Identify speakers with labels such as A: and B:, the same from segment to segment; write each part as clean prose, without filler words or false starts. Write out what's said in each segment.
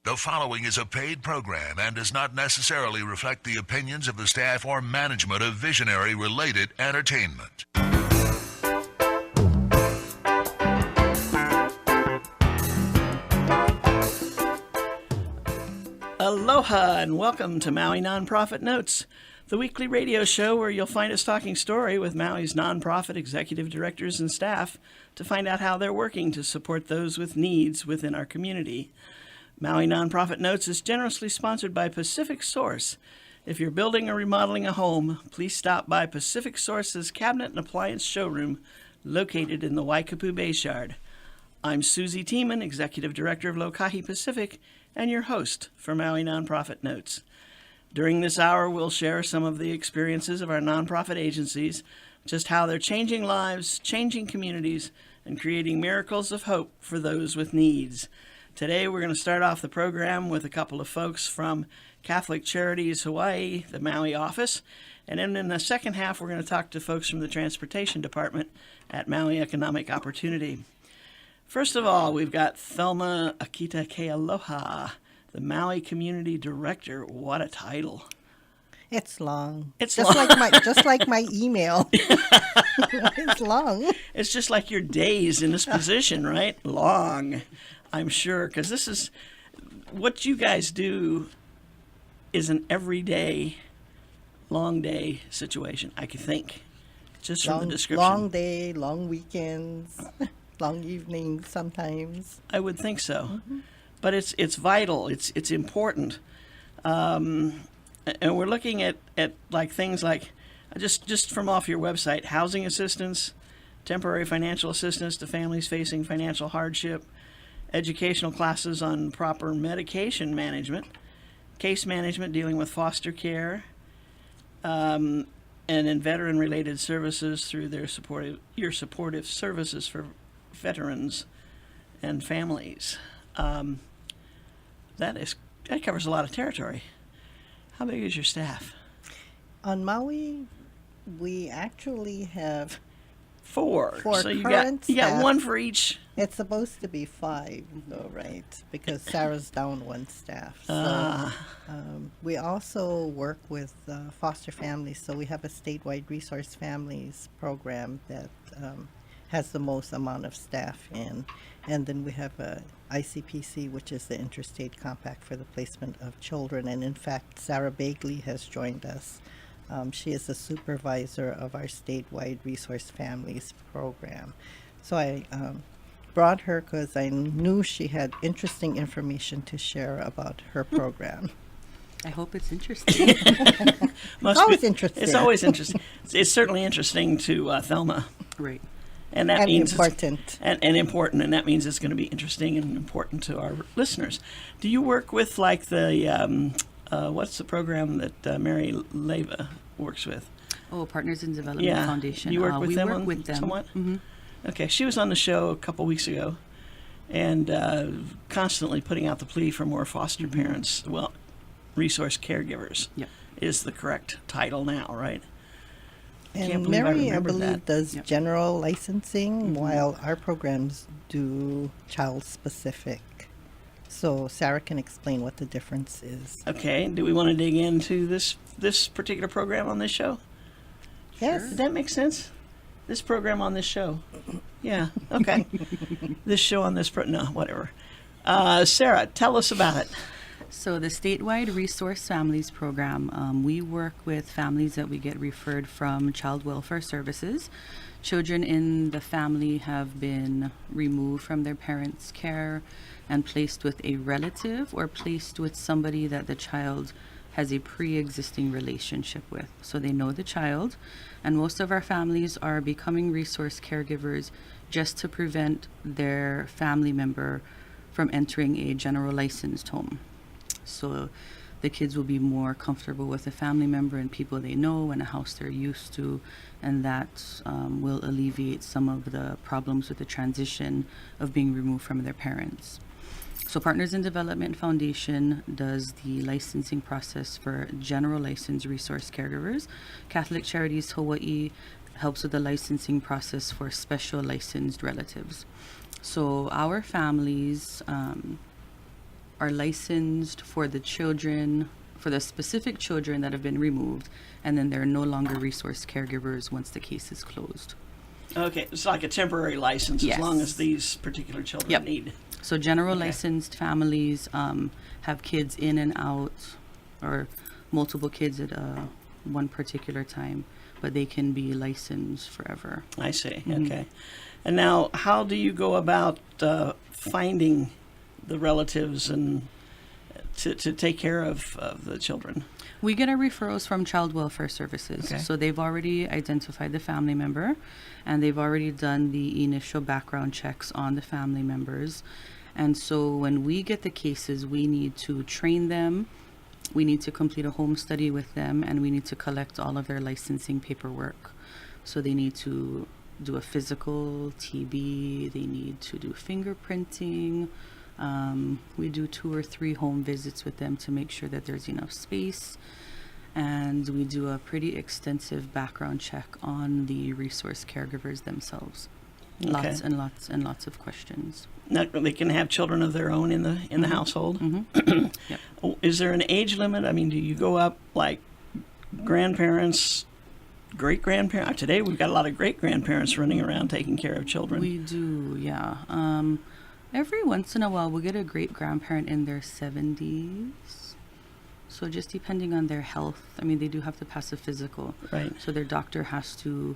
A: The following is a paid program and does not necessarily reflect the opinions of the staff or management of Visionary-related entertainment.
B: Aloha and welcome to Maui Nonprofit Notes, the weekly radio show where you'll find us talking story with Maui's nonprofit executive directors and staff to find out how they're working to support those with needs within our community. Maui Nonprofit Notes is generously sponsored by Pacific Source. If you're building or remodeling a home, please stop by Pacific Source's Cabinet and Appliance Showroom located in the Waikapu Bayshard. I'm Susie Tiemann, Executive Director of Lokahi Pacific, and your host for Maui Nonprofit Notes. During this hour, we'll share some of the experiences of our nonprofit agencies, just how they're changing lives, changing communities, and creating miracles of hope for those with needs. Today, we're going to start off the program with a couple of folks from Catholic Charities Hawaii, the Maui office, and then in the second half, we're going to talk to folks from the Transportation Department at Maui Economic Opportunity. First of all, we've got Thelma Akita Kealoha, the Maui Community Director. What a title.
C: It's long.
B: It's
C: just
B: long.
C: just like my email. It's long.
B: It's just like your days in this position, right? Long, I'm sure, because this is what you guys do is an everyday, long day situation, I can think, just from the description.
C: Long day, long weekends, long evenings sometimes.
B: I would think so. Mm-hmm. But it's vital. It's important. And we're looking at like things like, just from off your website, housing assistance, temporary financial assistance to families facing financial hardship, educational classes on proper medication management, case management dealing with foster care, and in veteran-related services through your supportive services for veterans and families. That covers a lot of territory. How big is your staff?
C: On Maui, we actually have
B: 4. So you
C: current
B: got
C: staff.
B: one for each.
C: It's supposed to be 5, though, right? Because Sarah's down one staff. So, we also work with foster families. So we have a statewide resource families program that has the most amount of staff in. And then we have a ICPC, which is the Interstate Compact for the Placement of Children. And in fact, Sarah Bagley has joined us. She is the supervisor of our statewide resource families program. So I brought her because I knew she had interesting information to share about her program.
D: I hope it's interesting.
C: It's always interesting.
B: It's always interesting. It's certainly interesting to Thelma.
D: Right.
B: And that means
C: important.
B: And important, and that means it's going to be interesting and important to our listeners. Do you work with like the what's the program that Mary Leva works with?
D: Oh, Partners in Development Foundation.
B: You work with them?
D: We work with them
B: somewhat?
D: Mm-hmm.
B: Okay, she was on the show a couple weeks ago, and constantly putting out the plea for more foster parents. Well, resource caregivers is the correct title now, right?
C: And Mary, I believe,
B: that.
C: does general licensing, while our programs do child-specific. So Sarah can explain what the difference is.
B: Okay. Do we want to dig into this particular program on this show?
C: Yes.
B: Does that make sense? This program on this show? Yeah. Okay. This show on this no, whatever. Sarah, tell us about it.
D: So the statewide resource families program, we work with families that we get referred from child welfare services. Children in the family have been removed from their parents' care and placed with a relative or placed with somebody that the child has a pre-existing relationship with. So they know the child, and most of our families are becoming resource caregivers just to prevent their family member from entering a general licensed home. So the kids will be more comfortable with a family member and people they know and a house they're used to, and that will alleviate some of the problems with the transition of being removed from their parents. So Partners in Development Foundation does the licensing process for general licensed resource caregivers. Catholic Charities Hawaii helps with the licensing process for special licensed relatives. So our families are licensed for the children, for the specific children that have been removed, and then they're no longer resource caregivers once the case is closed.
B: Okay, it's like a temporary license
D: Yes.
B: as long as these particular children
D: Yep.
B: need.
D: So general
B: Okay.
D: licensed families have kids in and out, or multiple kids at one particular time, but they can be licensed forever.
B: I see.
D: Mhm.
B: Okay. And now, how do you go about finding the relatives and to take care of the children?
D: We get our referrals from Child Welfare Services.
B: Okay.
D: So they've already identified the family member, and they've already done the initial background checks on the family members. And so when we get the cases, we need to train them, we need to complete a home study with them, and we need to collect all of their licensing paperwork. So they need to do a physical, TB, they need to do fingerprinting. We do 2 or 3 home visits with them to make sure that there's enough space. And we do a pretty extensive background check on the resource caregivers themselves. Lots
B: Okay.
D: and lots and lots of questions.
B: Now, they can have children of their own in the household.
D: Mm-hmm. Yep.
B: Oh, is there an age limit? I mean, do you go up like grandparents, great grandparents? Today we've got a lot of great grandparents running around taking care of children.
D: We do, yeah. Every once in a while, we'll get a great grandparent in their 70s. So just depending on their health, I mean, they do have to pass a physical.
B: Right.
D: So their doctor has to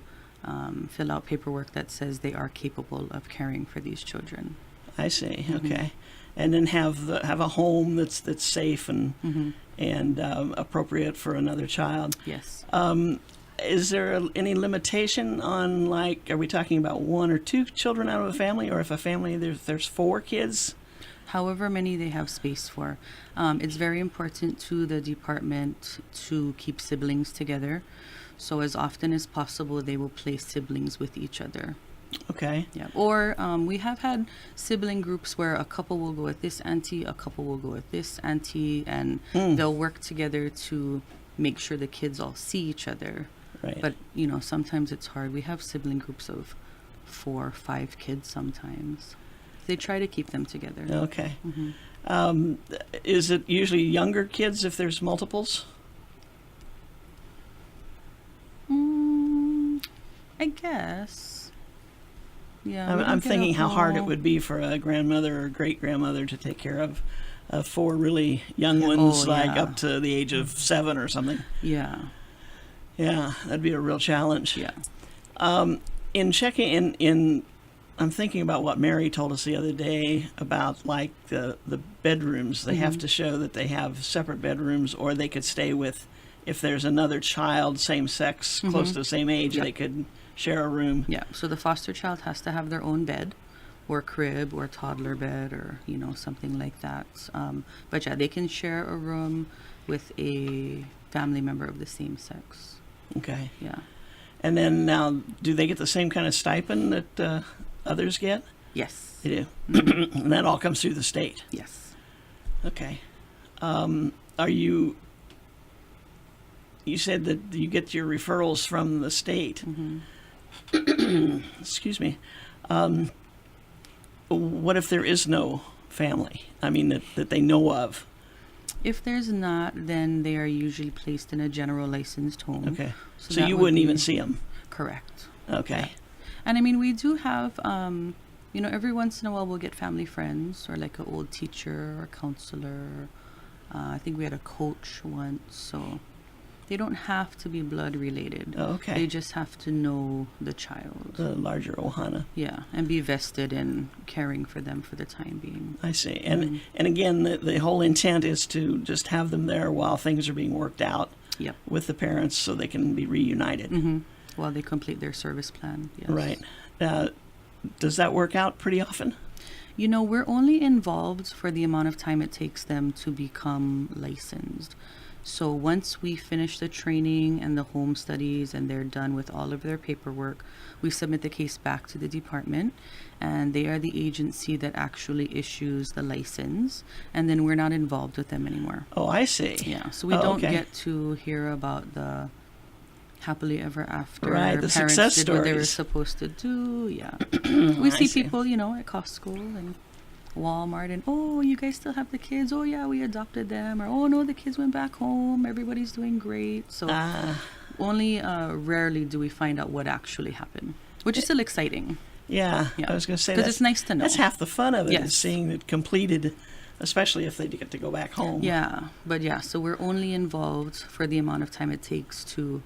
D: fill out paperwork that says they are capable of caring for these children.
B: I see.
D: Mhm.
B: Okay. And then have a home that's safe and
D: Mm-hmm.
B: and appropriate for another child.
D: Yes.
B: Is there any limitation on, like, are we talking about 1 or 2 children out of a family, or if a family there's 4 kids?
D: However many they have space for. It's very important to the department to keep siblings together. So as often as possible, they will place siblings with each other.
B: Okay.
D: Yeah. Or we have had sibling groups where a couple will go with this auntie, a couple will go with this auntie, and they'll work together to make sure the kids all see each other.
B: Right.
D: But, sometimes it's hard. We have sibling groups of 4 or 5 kids sometimes. They try to keep them together.
B: Okay.
D: Mm-hmm.
B: Is it usually younger kids if there's multiples?
D: I guess. Yeah.
B: I'm thinking how hard it would be for a grandmother or great grandmother to take care of 4 really young ones,
D: Oh,
B: like
D: yeah.
B: up to the age of 7 or something.
D: Yeah.
B: Yeah, that'd be a real challenge.
D: Yeah.
B: In checking in, I'm thinking about what Mary told us the other day about, like, the bedrooms. They have to show that they have separate bedrooms, or they could stay with, if there's another child, same sex, close to the same age,
D: Yep.
B: they could share a room.
D: Yeah. So the foster child has to have their own bed, or crib, or toddler bed, or something like that. But yeah, they can share a room with a family member of the same sex.
B: Okay.
D: Yeah.
B: And then now, do they get the same kind of stipend that others get?
D: Yes.
B: They do. And that all comes through the state.
D: Yes.
B: Okay. Are you said that you get your referrals from the state.
D: Mm-hmm.
B: Excuse me. What if there is no family? I mean, that they know of.
D: If there's not, then they are usually placed in a general licensed home.
B: Okay. So
D: that
B: you
D: would
B: wouldn't
D: be-
B: even see them.
D: Correct.
B: Okay.
D: And I mean, we do have, every once in a while we'll get family friends or like an old teacher or counselor. I think we had a coach once, so they don't have to be blood related.
B: Oh, okay.
D: They just have to know the child.
B: The larger ohana.
D: Yeah, and be vested in caring for them for the time being.
B: I see. And again, the whole intent is to just have them there while things are being worked out
D: Yep.
B: with the parents so they can be reunited.
D: Mm-hmm. While they complete their service plan. Yes.
B: Right. Does that work out pretty often?
D: We're only involved for the amount of time it takes them to become licensed. So once we finish the training and the home studies and they're done with all of their paperwork, we submit the case back to the department, and they are the agency that actually issues the license, and then we're not involved with them anymore.
B: Oh, I see.
D: Yeah, so we
B: Oh,
D: don't
B: okay.
D: get to hear about the happily ever after.
B: Right, the
D: parents
B: success
D: did what they were
B: stories.
D: supposed to do. Yeah, we
B: I
D: see
B: see.
D: people, at Costco and Walmart and, oh, you guys still have the kids? Oh, yeah, we adopted them. Or, oh, no, the kids went back home. Everybody's doing great. So only rarely do we find out what actually happened, which is still exciting.
B: Yeah,
D: Yeah.
B: I was going to say
D: Because it's nice to know.
B: That's half the fun of it,
D: Yes.
B: is seeing it completed, especially if they get to go back home.
D: Yeah, but yeah, so we're only involved for the amount of time it takes to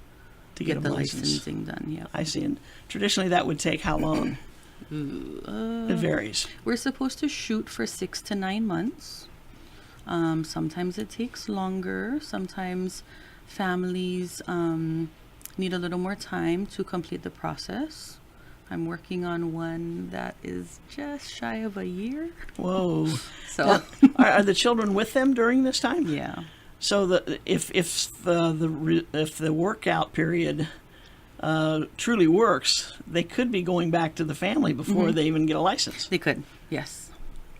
D: get
B: them
D: the
B: licensed.
D: licensing done. Yeah.
B: I see. And traditionally, that would take how long? It varies.
D: We're supposed to shoot for 6 to 9 months. Sometimes it takes longer. Sometimes families need a little more time to complete the process. I'm working on one that is just shy of a year.
B: Whoa.
D: So
B: Now, are the children with them during this time?
D: yeah.
B: So if the workout period truly works, they could be going back to the family before they even get a license.
D: They could. Yes.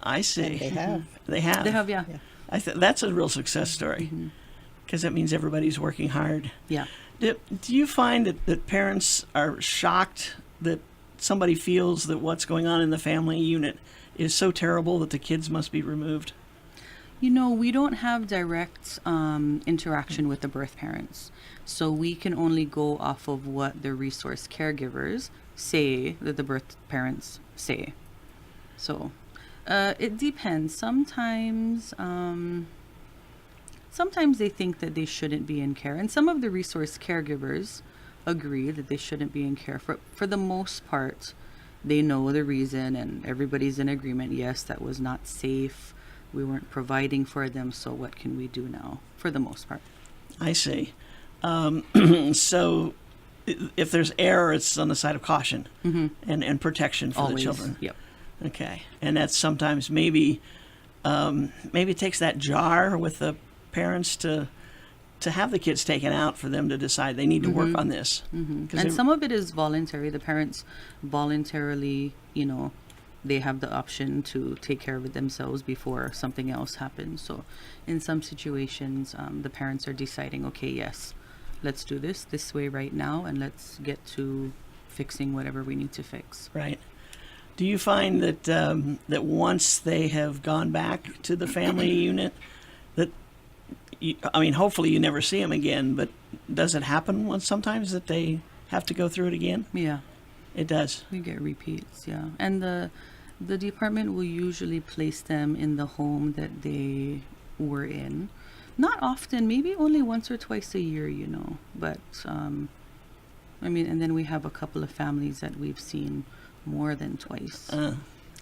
B: I see.
C: And they have.
B: They have.
D: They have, yeah.
B: That's a real success story, because that means everybody's working hard.
D: Yeah.
B: Do you find that parents are shocked that somebody feels that what's going on in the family unit is so terrible that the kids must be removed?
D: You know, we don't have direct interaction with the birth parents. So we can only go off of what the resource caregivers say that the birth parents say. So it depends. Sometimes they think that they shouldn't be in care. And some of the resource caregivers agree that they shouldn't be in care. For the most part, they know the reason and everybody's in agreement. Yes, that was not safe. We weren't providing for them, so what can we do now? For the most part.
B: I see. So if there's error, it's on the side of caution and protection for
D: Always.
B: the children.
D: Yep.
B: Okay. And that's sometimes maybe it takes that jar with the parents to have the kids taken out for them to decide they need to work on this.
D: And some of it is voluntary. The parents voluntarily, they have the option to take care of it themselves before something else happens. So in some situations, the parents are deciding, okay, yes, let's do this way right now, and let's get to fixing whatever we need to fix.
B: Right. Do you find that that once they have gone back to the family unit, that hopefully you never see them again, but does it happen sometimes that they have to go through it again?
D: Yeah.
B: It does.
D: We get repeats, yeah. And the department will usually place them in the home that they were in. Not often, maybe only once or twice a year, But, and then we have a couple of families that we've seen more than twice.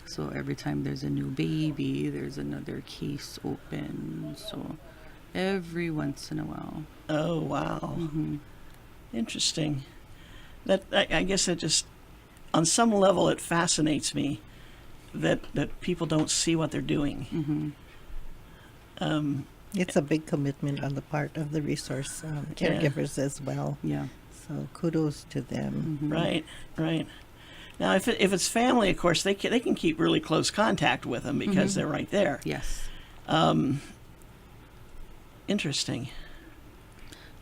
D: So every time there's a new baby, there's another case open. So every once in a while.
B: Oh, wow. Interesting. I guess that just, on some level, it fascinates me that people don't see what they're doing.
C: It's a big commitment on the part of the resource caregivers as well.
D: Yeah.
C: So kudos to them.
B: Right. Now, if it's family, of course, they can keep really close contact with them because they're right there.
D: Yes.
B: Interesting.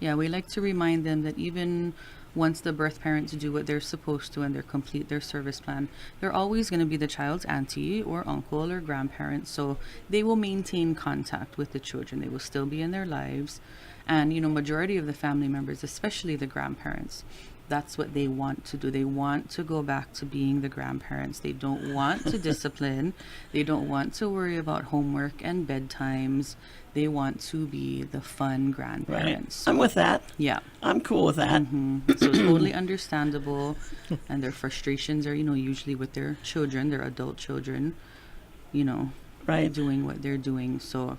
D: Yeah, we like to remind them that even once the birth parents do what they're supposed to and they complete their service plan, they're always going to be the child's auntie or uncle or grandparent. So they will maintain contact with the children. They will still be in their lives. And, majority of the family members, especially the grandparents, that's what they want to do. They want to go back to being the grandparents. They don't want to discipline. They don't want to worry about homework and bedtimes. They want to be the fun grandparents.
B: Right. I'm with that.
D: Yeah.
B: I'm cool with that.
D: So totally understandable. And their frustrations are, usually with their children, their adult children,
B: Right.
D: doing what they're doing. So,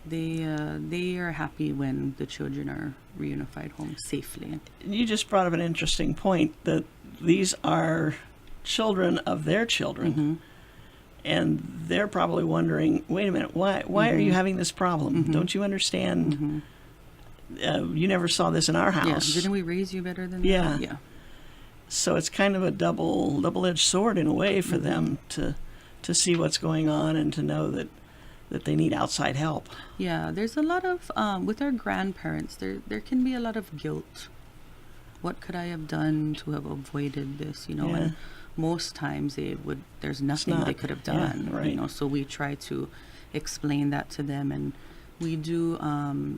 D: they are happy when the children are reunified home safely.
B: You just brought up an interesting point that these are children of their children. And they're probably wondering, wait a minute, why are you having this problem? Don't you understand? You never saw this in our house.
D: Yeah. Didn't we raise you better than
B: Yeah.
D: that? Yeah.
B: So it's kind of a double-edged sword in a way for them to see what's going on and to know that they need outside help.
D: Yeah, there's a lot of with our grandparents. There can be a lot of guilt. What could I have done to have avoided this?
B: Yeah.
D: And most times there's nothing they could have done.
B: Yeah, right.
D: You know, so we try to explain that to them, and we do.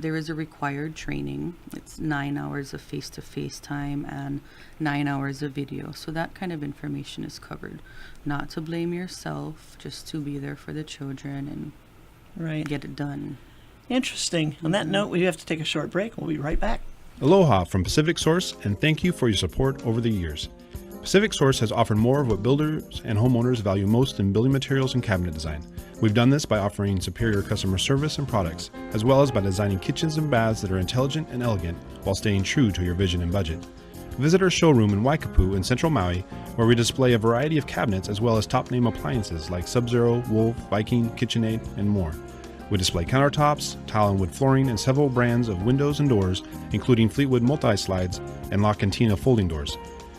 D: There is a required training. It's 9 hours of face-to-face time and 9 hours of video. So that kind of information is covered. Not to blame yourself, just to be there for the children and get it done.
B: Interesting. On that note, we have to take a short break. We'll be right back.
E: Aloha from Pacific Source, and thank you for your support over the years. Pacific Source has offered more of what builders and homeowners value most in building materials and cabinet design. We've done this by offering superior customer service and products, as well as by designing kitchens and baths that are intelligent and elegant while staying true to your vision and budget. Visit our showroom in Waikapu in central Maui, where we display a variety of cabinets as well as top-name appliances like Sub-Zero, Wolf, Viking, KitchenAid, and more. We display countertops, tile and wood flooring, and several brands of windows and doors, including Fleetwood multi-slides and La Cantina folding doors.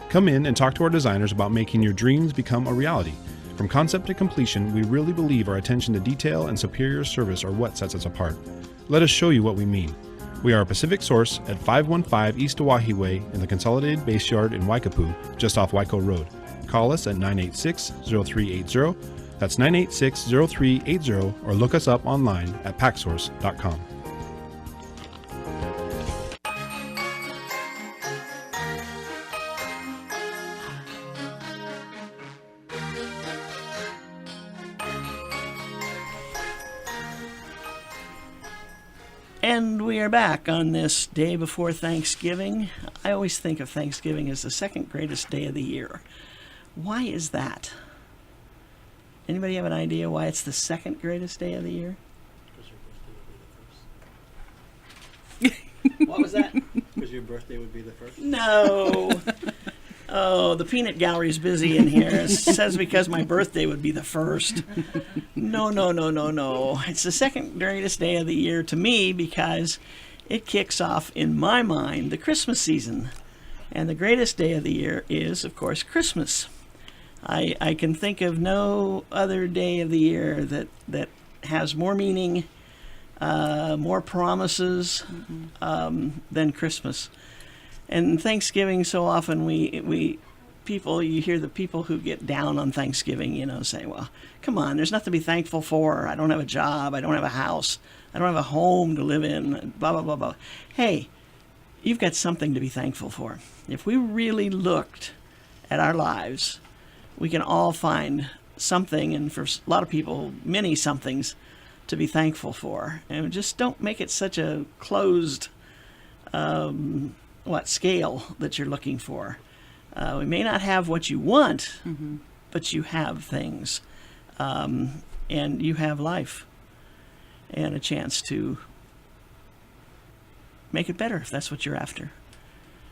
E: Come in and talk to our designers about making your dreams become a reality. From concept to completion, we really believe our attention to detail and superior service are what sets us apart. Let us show you what we mean. We are a Pacific Source at 515 East Oahe Way in the Consolidated Base Yard in Waikapu, just off Waiko Road. Call us at 986-0380. That's 986-0380, or look us up online at packsource.com.
B: And we are back on this day before Thanksgiving. I always think of Thanksgiving as the second greatest day of the year. Why is that? Anybody have an idea why it's the second greatest day of the year? What was that?
F: Because your birthday would be the first.
B: No. Oh, the peanut gallery's busy in here. It says because my birthday would be the first. No. It's the second greatest day of the year to me because it kicks off, in my mind, the Christmas season. And the greatest day of the year is, of course, Christmas. I can think of no other day of the year that has more meaning, more promises than Christmas. And Thanksgiving, so often you hear the people who get down on Thanksgiving, say, well, come on, there's nothing to be thankful for. I don't have a job. I don't have a house. I don't have a home to live in, blah, blah, blah, blah. Hey, you've got something to be thankful for. If we really looked at our lives, we can all find something, and for a lot of people, many somethings to be thankful for. And just don't make it such a closed scale that you're looking for. We may not have what you want, but you have things. And you have life and a chance to make it better if that's what you're after.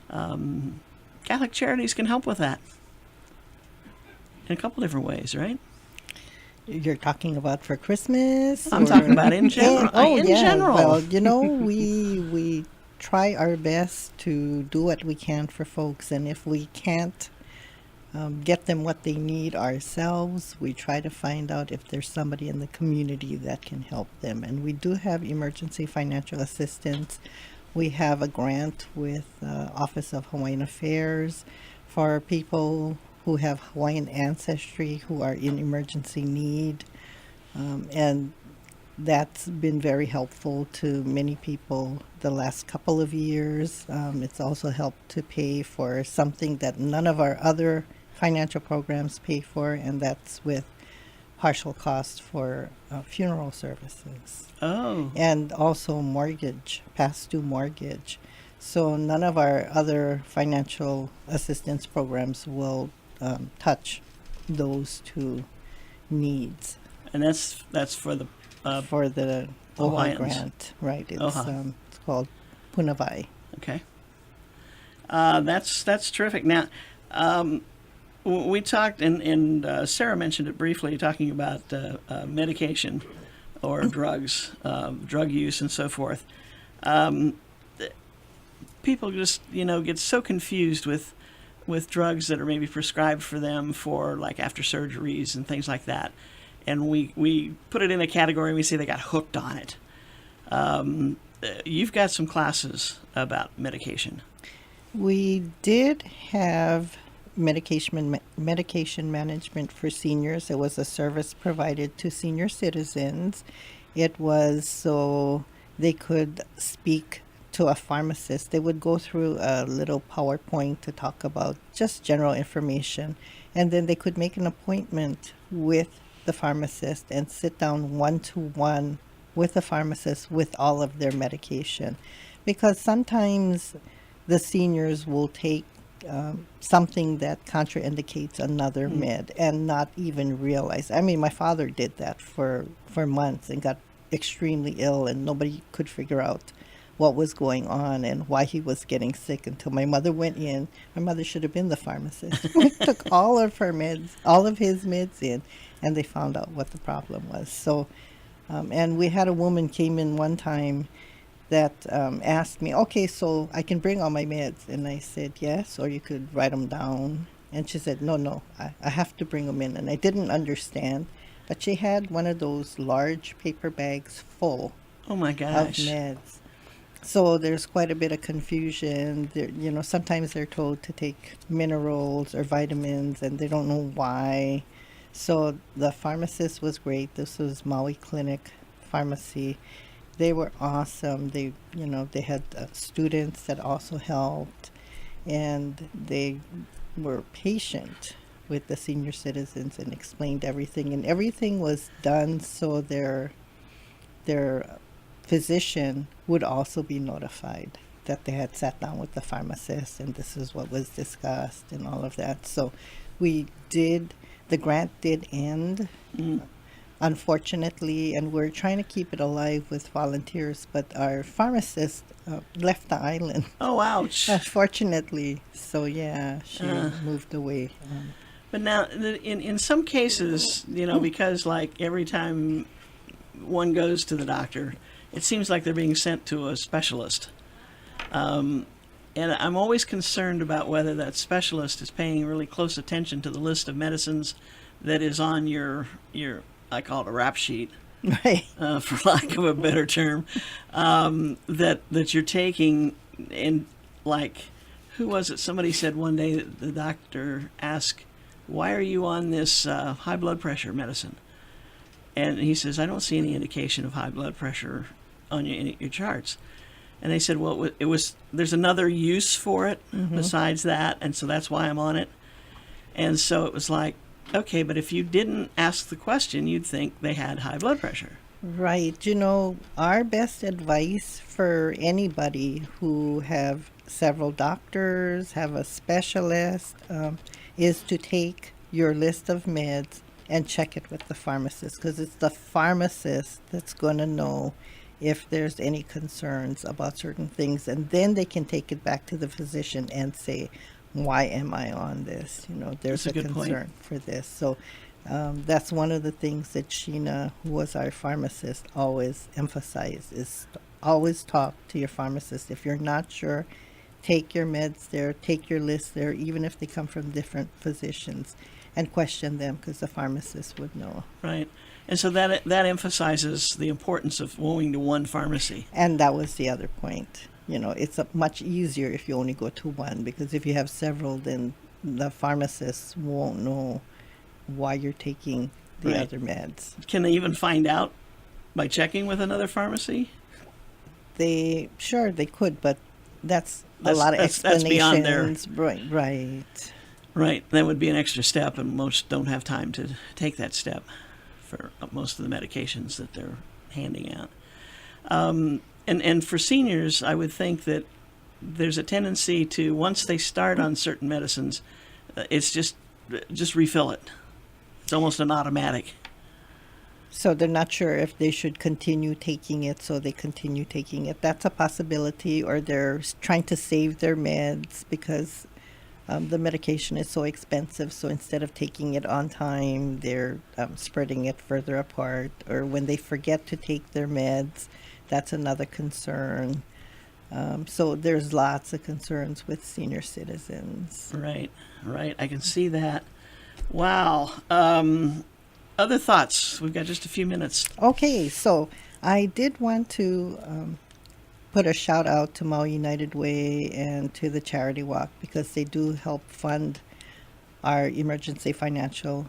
B: Catholic Charities can help with that in a couple different ways, right?
C: You're talking about for Christmas?
B: I'm talking about in general. In general.
C: Well, we try our best to do what we can for folks, and if we can't get them what they need ourselves, we try to find out if there's somebody in the community that can help them. And we do have emergency financial assistance. We have a grant with Office of Hawaiian Affairs for people who have Hawaiian ancestry who are in emergency need, and that's been very helpful to many people the last couple of years. It's also helped to pay for something that none of our other financial programs pay for, and that's with partial cost for funeral services.
B: Oh.
C: And also mortgage, past due mortgage. So none of our other financial assistance programs will touch those two needs.
B: And that's for the
C: OHA
B: Hawaiians.
C: grant, right? It's
B: OHA.
C: it's called Punavai.
B: Okay. That's terrific. Now, we talked, and Sarah mentioned it briefly, talking about medication or drugs, drug use, and so forth. People just, get so confused with drugs that are maybe prescribed for them for like after surgeries and things like that. And we put it in a category and we say they got hooked on it. You've got some classes about medication.
C: We did have medication management for seniors. It was a service provided to senior citizens. It was so they could speak to a pharmacist. They would go through a little PowerPoint to talk about just general information, and then they could make an appointment with the pharmacist and sit down one-to-one with the pharmacist with all of their medication. Because sometimes the seniors will take something that contraindicates another med and not even realize. I mean, my father did that for months and got extremely ill, and nobody could figure out what was going on and why he was getting sick until my mother went in. My mother should have been the pharmacist. We took all of her meds, all of his meds in, and they found out what the problem was. So, and we had a woman came in one time that asked me, okay, so I can bring all my meds. And I said, yes, or you could write them down. And she said, no, I have to bring them in. And I didn't understand, but she had one of those large paper bags full
B: Oh my
C: of
B: gosh.
C: meds. So there's quite a bit of confusion. There, sometimes they're told to take minerals or vitamins, and they don't know why. So the pharmacist was great. This was Maui Clinic Pharmacy. They were awesome. They had students that also helped, and they were patient with the senior citizens and explained everything. And everything was done so their physician would also be notified that they had sat down with the pharmacist and this is what was discussed and all of that. So the grant did end, unfortunately, and we're trying to keep it alive with volunteers, but our pharmacist left the island,
B: Oh, ouch.
C: unfortunately. So yeah, she moved away.
B: But now, in some cases, because like every time one goes to the doctor, it seems like they're being sent to a specialist. And I'm always concerned about whether that specialist is paying really close attention to the list of medicines that is on your I call it a rap sheet,
C: Right.
B: for lack of a better term, that you're taking. And like, who was it? Somebody said one day that the doctor asked, why are you on this high blood pressure medicine? And he says, I don't see any indication of high blood pressure on your charts. And they said, well, there's another use for it besides that, and so that's why I'm on it. And so it was like, okay, but if you didn't ask the question, you'd think they had high blood pressure.
C: Right. Our best advice for anybody who have several doctors, have a specialist, is to take your list of meds and check it with the pharmacist, because it's the pharmacist that's going to know if there's any concerns about certain things, and then they can take it back to the physician and say, why am I on this? There's
B: That's a
C: a
B: good
C: concern
B: point.
C: for this. So that's one of the things that Sheena, who was our pharmacist, always emphasized, is always talk to your pharmacist. If you're not sure, take your meds there, take your list there, even if they come from different physicians, and question them, because the pharmacist would know.
B: Right. And so that emphasizes the importance of going to one pharmacy.
C: And that was the other point. It's much easier if you only go to one, because if you have several, then the pharmacist won't know why you're taking the
B: Right.
C: other meds.
B: Can they even find out by checking with another pharmacy?
C: They could, but that's a lot of
B: that's
C: explanations.
B: beyond their-
C: Right.
B: Right. That would be an extra step, and most don't have time to take that step for most of the medications that they're handing out. And for seniors, I would think that there's a tendency to, once they start on certain medicines, it's just refill it. It's almost an automatic.
C: So they're not sure if they should continue taking it, so they continue taking it. That's a possibility, or they're trying to save their meds because the medication is so expensive. So instead of taking it on time, they're spreading it further apart. Or when they forget to take their meds, that's another concern. So there's lots of concerns with senior citizens.
B: Right. I can see that. Wow. Other thoughts? We've got just a few minutes.
C: Okay, so I did want to put a shout out to Maui United Way and to the Charity Walk, because they do help fund our emergency financial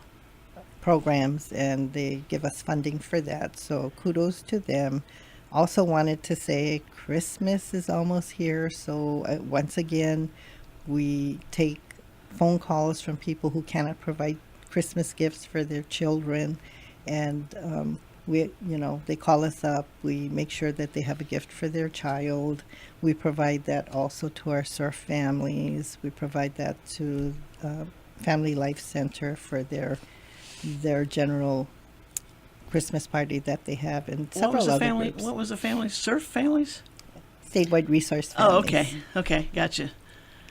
C: programs, and they give us funding for that. So kudos to them. Also wanted to say Christmas is almost here. So once again, we take phone calls from people who cannot provide Christmas gifts for their children, and they call us up. We make sure that they have a gift for their child. We provide that also to our surf families. We provide that to Family Life Center for their general Christmas party that they have, and several other groups.
B: What was the family? Surf families?
C: Statewide resource families.
B: Oh, okay. Okay, gotcha.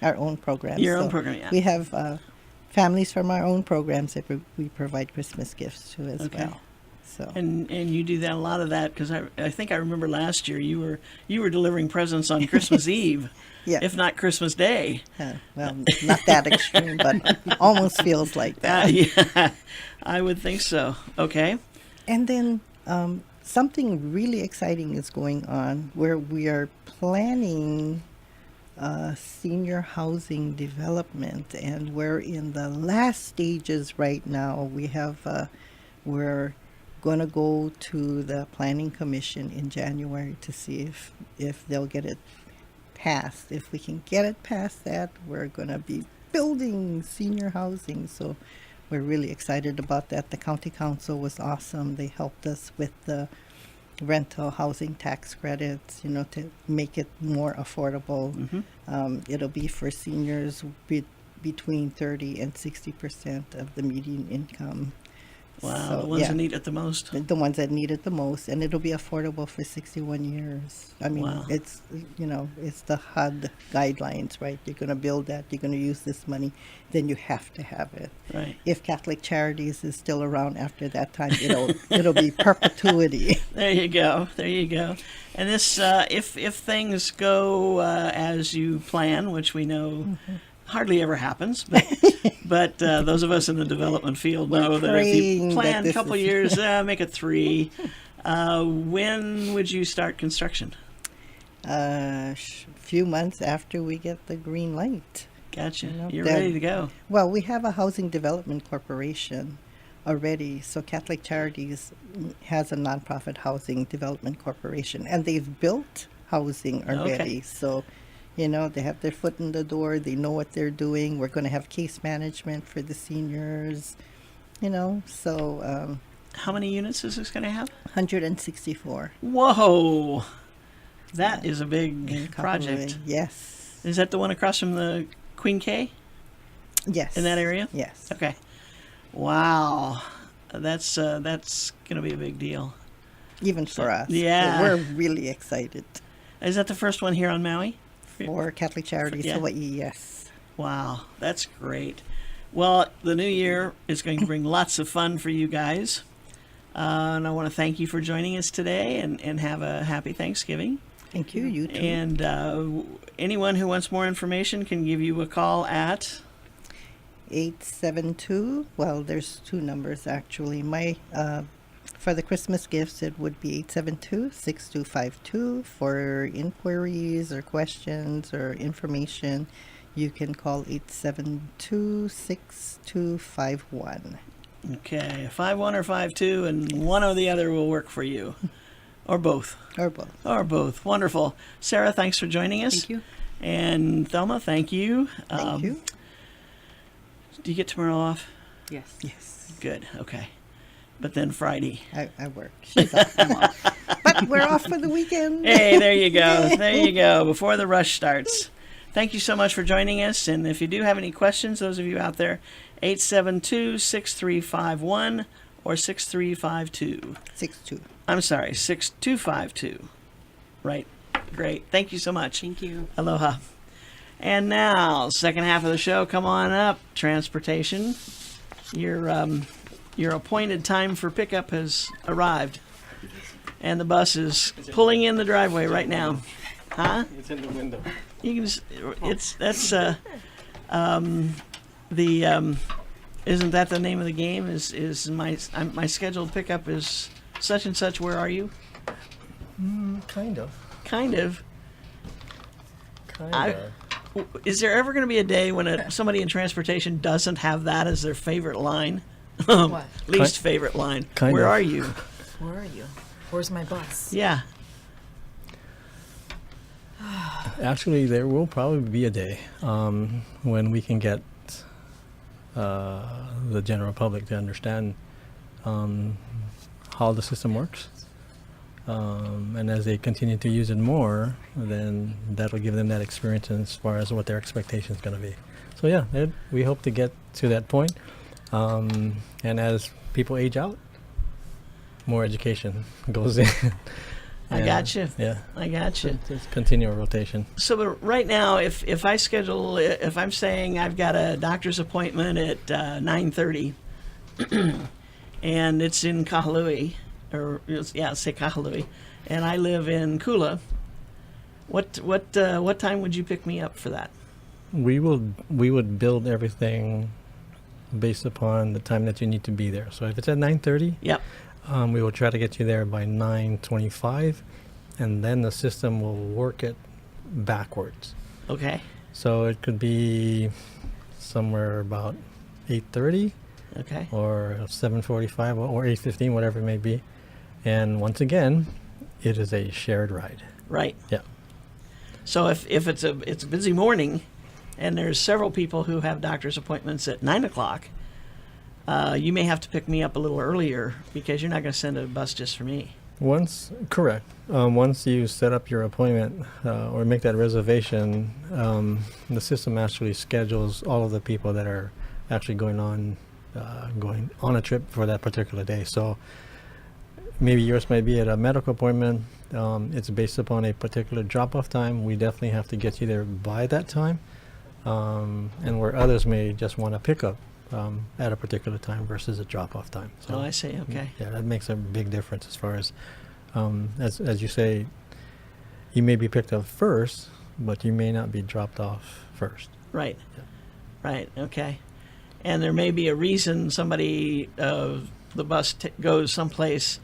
C: Our own programs.
B: Your own program, yeah.
C: We have families from our own programs that we provide Christmas gifts to as
B: Okay.
C: well. So
B: And you do that, a lot of that, because I think I remember last year you were delivering presents on Christmas Eve,
C: yeah,
B: if not Christmas Day.
C: well, not that extreme, but almost feels like that.
B: Yeah, I would think so. Okay.
C: And then something really exciting is going on where we are planning senior housing development, and we're in the last stages right now. We're going to go to the Planning Commission in January to see if they'll get it passed. If we can get it past that, we're going to be building senior housing. So we're really excited about that. The county council was awesome. They helped us with the rental housing tax credits, to make it more affordable.
B: Mm-hmm.
C: It'll be for seniors between 30 and 60% of the median income.
B: Wow,
C: So,
B: the ones
C: yeah,
B: that need it the most.
C: the ones that need it the most, and it'll be affordable for 61 years. I mean,
B: Wow.
C: it's the HUD guidelines, right? You're going to build that, you're going to use this money, then you have to have it.
B: Right.
C: If Catholic Charities is still around after that time, it'll be perpetuity.
B: There you go. There you go. And this, if things go as you plan, which we know hardly ever happens, but those of us in the development field know that if you
C: praying
B: plan
C: that
B: a couple
C: this is-
B: years, make it 3. When would you start construction?
C: Few months after we get the green light.
B: Gotcha.
C: know,
B: You're
C: that-
B: ready to go.
C: Well, we have a housing development corporation already. So Catholic Charities has a nonprofit housing development corporation, and they've built housing already.
B: Okay.
C: So, they have their foot in the door. They know what they're doing. We're going to have case management for the seniors. So
B: How many units is this going to have?
C: 164
B: Whoa, that is a
C: in
B: big project.
C: Kapolei. Yes.
B: Is that the one across from the Queen K
C: Yes.
B: in that area?
C: Yes.
B: Okay. Wow, that's going to be a big deal.
C: Even for us.
B: yeah.
C: We're really excited.
B: Is that the first one here on Maui?
C: For Catholic Charities
B: Yeah.
C: Hawaii, yes.
B: Wow, that's great. Well, the new year is going to bring lots of fun for you guys. And I want to thank you for joining us today, and have a happy Thanksgiving.
C: Thank you. You too.
B: And anyone who wants more information can give you a call at
C: 872. Well, there's 2 numbers actually. For the Christmas gifts, it would be 872-6252. For inquiries or questions or information, you can call 872-6251.
B: Okay, 51 or 52, and one or the other will work for you. Or both.
C: Or both.
B: Or both. Wonderful. Sarah, thanks for joining us.
D: Thank you.
B: And Thelma, thank you.
C: Thank you.
B: Do you get tomorrow off?
D: Yes.
C: Yes.
B: Good, okay. But then Friday.
C: I work. She's off. I'm off. But we're off for the weekend.
B: Hey, there you go. There you go. Before the rush starts. Thank you so much for joining us. And if you do have any questions, those of you out there, 872-6351 or 6352.
C: 62.
B: I'm sorry, 6252. Right. Great. Thank you so much.
D: Thank you.
B: Aloha. And now, second half of the show, come on up. Transportation. Your appointed time for pickup has arrived. And the bus is pulling in the driveway right now. Huh?
F: It's in the window.
B: You can just, isn't that the name of the game? Is my scheduled pickup is such and such, where are you?
F: Kind of.
B: Kind of.
F: Kind
B: I-
F: of.
B: Is there ever going to be a day when somebody in transportation doesn't have that as their favorite line?
G: What?
B: Least favorite line.
H: Kind
B: Where
H: of.
B: are you?
G: Where are you? Where's my bus?
B: Yeah.
H: Actually, there will probably be a day when we can get the general public to understand how the system works. And as they continue to use it more, then that'll give them that experience as far as what their expectation is going to be. So yeah, we hope to get to that point. And as people age out, more education goes in.
B: I got you.
H: Yeah.
B: I got you.
H: It's continual rotation.
B: So, but right now, if I'm saying I've got a doctor's appointment at 9:30, and it's in Kahului, say Kahului, and I live in Kula, what time would you pick me up for that?
H: We would build everything based upon the time that you need to be there. So if it's at 9:30,
B: Yep.
H: we will try to get you there by 9:25, and then the system will work it backwards.
B: Okay.
H: So it could be somewhere about 8:30
B: Okay.
H: or 7:45 or 8:15, whatever it may be. And once again, it is a shared ride.
B: Right.
H: Yeah.
B: So if it's a busy morning, and there's several people who have doctor's appointments at 9:00, you may have to pick me up a little earlier because you're not going to send a bus just for me.
H: Correct. Once you set up your appointment or make that reservation, the system actually schedules all of the people that are actually going on a trip for that particular day. So maybe yours might be at a medical appointment. It's based upon a particular drop-off time. We definitely have to get you there by that time. And where others may just want to pick up at a particular time versus a drop-off time. So,
B: Oh, I see. Okay.
H: yeah, that makes a big difference as far as you say, you may be picked up first, but you may not be dropped off first.
B: Right. Right. Okay. And there may be a reason somebody the bus goes someplace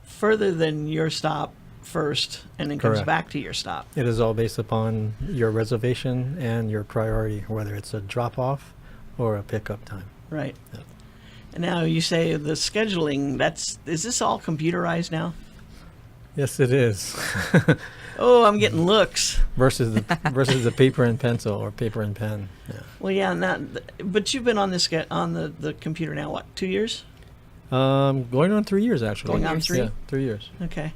B: further than your stop first, and then comes
H: Correct.
B: back to your stop.
H: It is all based upon your reservation and your priority, whether it's a drop-off or a pickup time.
B: Right.
H: Yeah.
B: And now you say the scheduling. Is this all computerized now?
H: Yes, it is.
B: Oh, I'm getting looks.
H: versus the paper and pencil or paper and pen. Yeah.
B: Well, yeah, but you've been on the computer now, what, 2 years?
H: Going on 3 years actually.
B: Going on 3?
H: Yeah, 3 years.
B: Okay.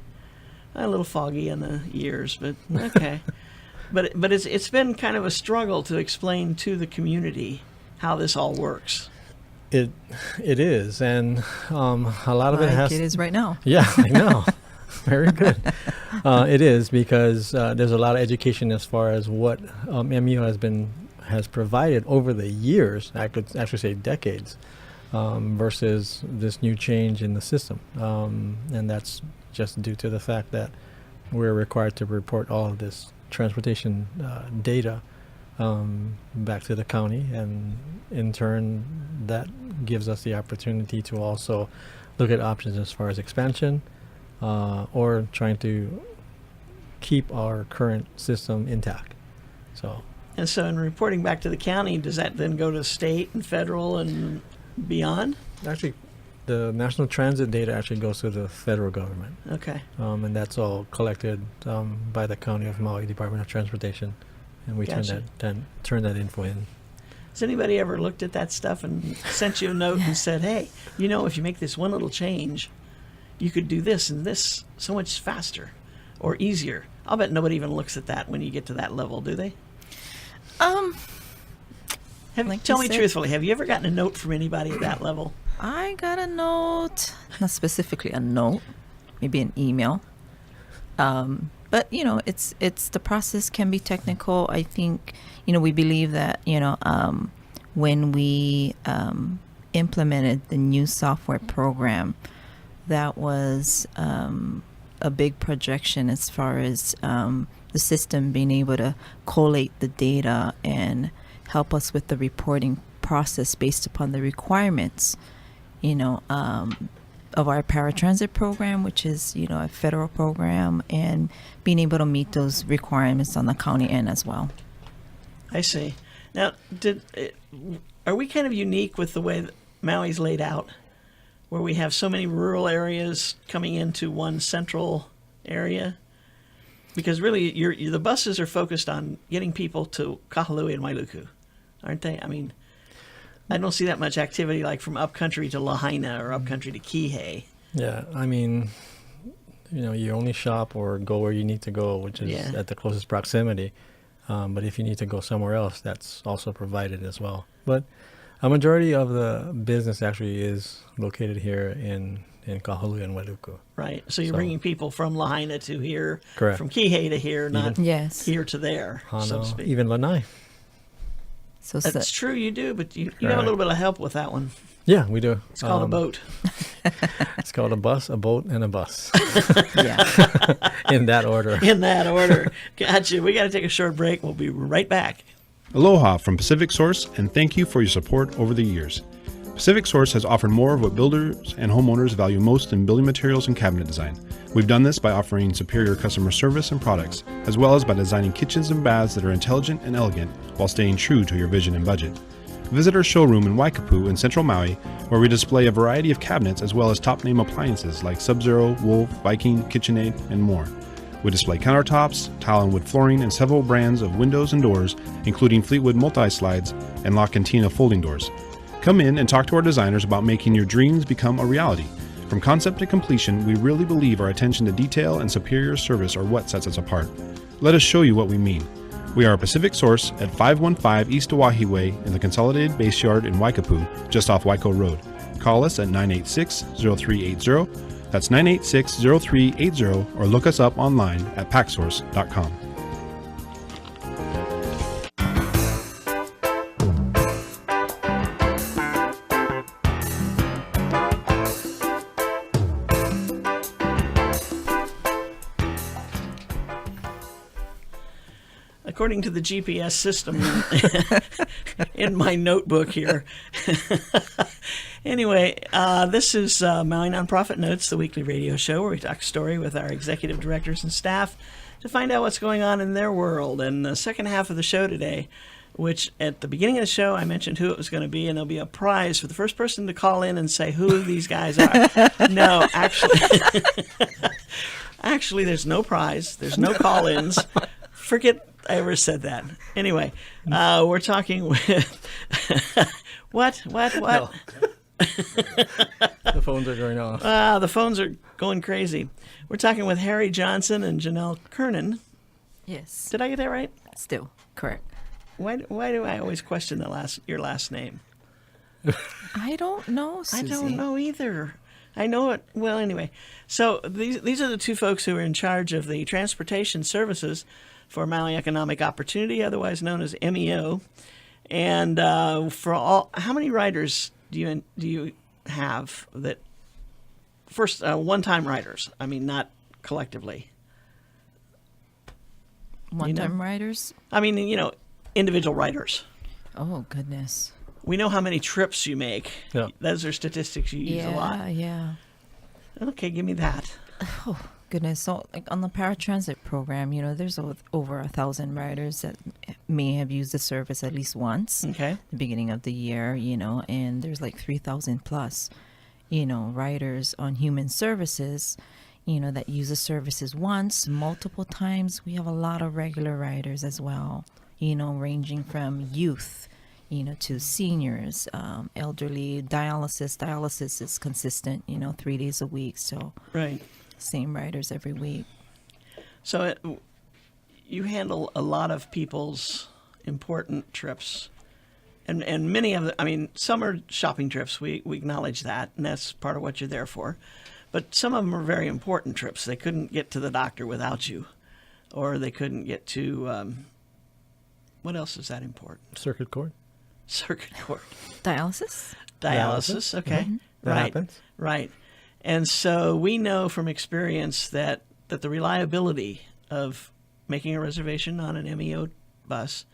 B: A little foggy in the years, but okay. but it's been kind of a struggle to explain to the community how this all works.
H: It is, and a lot of it has.
G: It is right now.
H: Yeah, I know. Very good. It is because there's a lot of education as far as what MU has provided over the years. I could actually say decades, versus this new change in the system, and that's just due to the fact that we're required to report all of this transportation data back to the county, and in turn that gives us the opportunity to also look at options as far as expansion or trying to keep our current system intact.
B: And so in reporting back to the county, does that then go to state and federal and beyond?
H: Actually, the national transit data actually goes to the federal government,
B: Okay.
H: and that's all collected by the County of Maui Department of Transportation, and we
B: Gotcha.
H: turn that info in.
B: Has anybody ever looked at that stuff and sent you a note and said, hey, if you make this one little change, you could do this and this so much faster or easier? I'll bet nobody even looks at that when you get to that level, do they?
G: Like
B: Tell
G: you
B: me
G: said-
B: truthfully, have you ever gotten a note from anybody at that level?
G: I got a note, not specifically a note, maybe an email. But it's the process can be technical. I think we believe that when we implemented the new software program, that was a big projection as far as the system being able to collate the data and help us with the reporting process based upon the requirements of our paratransit program, which is a federal program, and being able to meet those requirements on the county end as well.
B: I see. Now, are we kind of unique with the way that Maui's laid out, where we have so many rural areas coming into one central area? Because really, the buses are focused on getting people to Kahului and Wailuku, aren't they? I mean, I don't see that much activity like from upcountry to Lahaina or upcountry to Kihei.
H: Yeah, I mean, you only shop or go where you need to go, which is at the closest proximity. But if you need to go somewhere else, that's also provided as well. But a majority of the business actually is located here in Kahului and Wailuku.
B: Right. So you're bringing people from Lahaina to here,
H: Correct.
B: from Kihei to here, not
G: Yes.
B: here to there, so to speak.
H: Even Lanai.
G: So
B: That's true, you do, but you have a little bit of help with that one.
H: Yeah, we do.
B: It's called a boat.
H: It's called a bus, a boat, and a bus.
G: yeah.
H: In that order.
B: In that order. Gotcha. We got to take a short break. We'll be right back.
E: Aloha from Pacific Source, and thank you for your support over the years. Pacific Source has offered more of what builders and homeowners value most in building materials and cabinet design. We've done this by offering superior customer service and products, as well as by designing kitchens and baths that are intelligent and elegant while staying true to your vision and budget. Visit our showroom in Waikapu in central Maui, where we display a variety of cabinets as well as top-name appliances like Sub-Zero, Wolf, Viking, KitchenAid, and more. We display countertops, tile and wood flooring, and several brands of windows and doors, including Fleetwood multi-slides and La Cantina folding doors. Come in and talk to our designers about making your dreams become a reality. From concept to completion, we really believe our attention to detail and superior service are what sets us apart. Let us show you what we mean. We are a Pacific Source at 515 East Oahe Way in the Consolidated Base Yard in Waikapu, just off Waiko Road. Call us at 986-0380. That's 986-0380, or look us up online at packsource.com.
B: According to the GPS system in my notebook here. Anyway, this is Maui Nonprofit Notes, the weekly radio show where we talk story with our executive directors and staff to find out what's going on in their world. And the second half of the show today, which at the beginning of the show I mentioned who it was going to be, and there'll be a prize for the first person to call in and say who these guys are. No, actually, there's no prize. There's no call-ins. Forget I ever said that. Anyway, we're talking with what?
H: No. The phones are going off.
B: The phones are going crazy. We're talking with Harry Johnson and Janelle Kernan.
G: Yes.
B: Did I get that right?
G: Still correct.
B: Why do I always question your last name?
G: I don't know, Susie.
B: I don't know either. I know it. Well, anyway. So these are the two folks who are in charge of the transportation services for Maui Economic Opportunity, otherwise known as MEO. And how many riders do you have that? First, one-time riders. I mean, not collectively.
G: One-time riders?
B: I mean, individual riders.
G: Oh, goodness.
B: We know how many trips you make.
H: Yeah.
B: Those are statistics you use a lot.
G: Yeah.
B: Okay, give me that.
G: Oh, goodness. So, like on the paratransit program, there's over 1,000 riders that may have used the service at least once.
B: Okay.
G: The beginning of the year, and there's like 3,000 plus, riders on human services, that use the services once, multiple times. We have a lot of regular riders as well, ranging from youth, to seniors, elderly, dialysis. Dialysis is consistent, 3 days a week. So
B: Right.
G: same riders every week.
B: So you handle a lot of people's important trips. And many of some are shopping trips. We acknowledge that, and that's part of what you're there for. But some of them are very important trips. They couldn't get to the doctor without you, or they couldn't get to, what else is that important?
H: Circuit court.
B: Circuit court.
G: Dialysis?
B: Dialysis, okay.
H: That
B: Right,
H: happens.
B: right. And so we know from experience that the reliability of making a reservation on an MEO bus